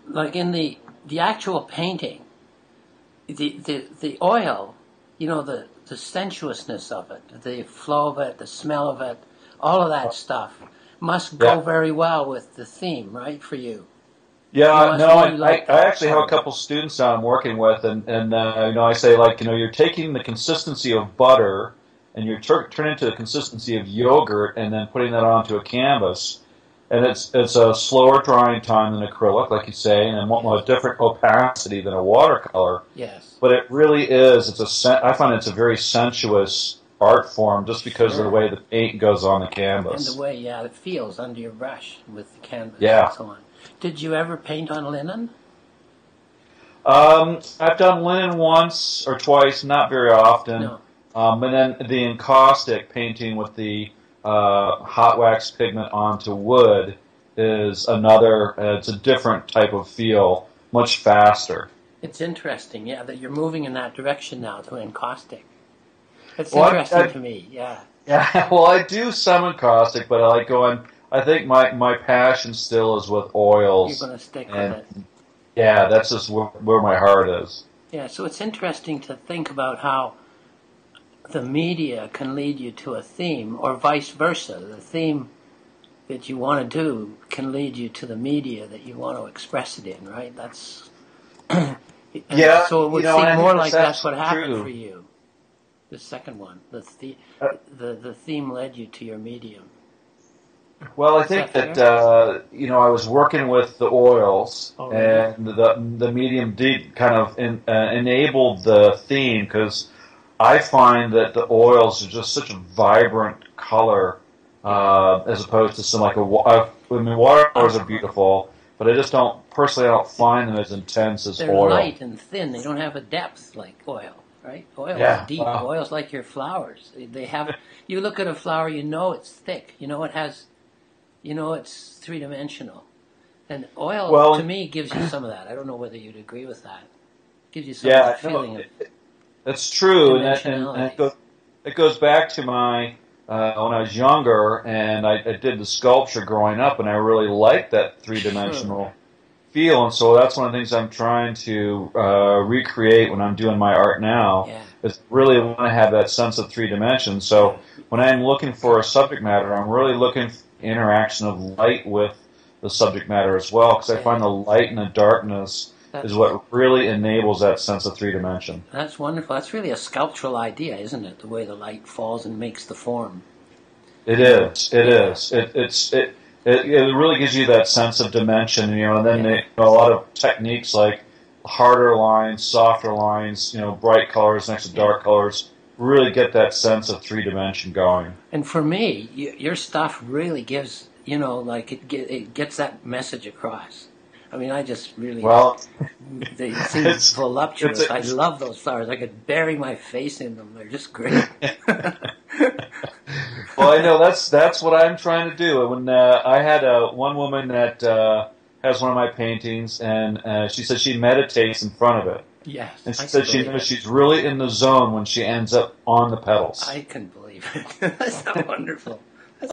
like in the actual painting, the oil, the sensuousness of it, the flow of it, the smell of it, all of that stuff must go very well with the theme, right, for you? Yeah, no, Really like I that. actually have a couple students that I'm working with, and I say, like, you're taking the consistency of butter and you're turning it to the consistency of yogurt and then putting that onto a canvas. And it's a slower drying time than acrylic, like you say, and a different opacity than a watercolor. Yes. But it really is, I find it's a very sensuous art form just because of the way the paint goes on the canvas. And the way, it feels under your brush with the canvas Yeah. and so on. Did you ever paint on linen? I've done linen once or twice, not very often. No. And then the encaustic painting with the hot wax pigment onto wood is another, it's a different type of feel, much faster. It's interesting, that you're moving in that direction now to encaustic. It's interesting to me, yeah. Yeah, well, I do some encaustic, but I like going, I think my passion still is with oils. You're going to stick with it. Yeah, that's just where my heart is. Yeah, so it's interesting to think about how the media can lead you to a theme, or vice versa. The theme that you want to do can lead you to the media that you want to express it in, right? That's yeah. So it would seem more like that's what happened for you. The second one, the theme led you to your medium. Well, I think that I was working with the oils, and the medium did kind of enabled the theme, because I find that the oils are just such a vibrant color, as opposed to some watercolors are beautiful, but I don't find them as intense as They're oil. They're light and thin. They don't have a depth like oil, right? Oil is deep. Wow. Oil's like your flowers. They have. You look at a flower, it's thick. It has. It's three-dimensional. And oil, to me, gives you some of that. I don't know whether you'd agree with that. It gives you some of that feeling of that's true. And it goes back to my, when I was younger, and I did the sculpture growing up, and I really liked that three-dimensional feel. And so that's one of the things I'm trying to recreate when I'm doing my art now, is really want to have that sense of three dimensions. So when I'm looking for a subject matter, I'm really looking for interaction of light with the subject matter as well, because I find the light and the darkness is what really enables that sense of three dimension. That's wonderful. That's really a sculptural idea, isn't it? The way the light falls and makes the form. It is. It is. It really gives you that sense of dimension, and then a lot of techniques like harder lines, softer lines, bright colors next to dark colors, really get that sense of three dimension going. And for me, your stuff really gives, it gets that message across. I mean, I just really, they seem voluptuous. I love those flowers. I could bury my face in them. They're just great. Well, I know that's what I'm trying to do. When I had one woman that has one of my paintings, and she said she meditates in front of it. Yes. And she said she's really in the zone when she ends up on the petals. I can believe it. That's so wonderful.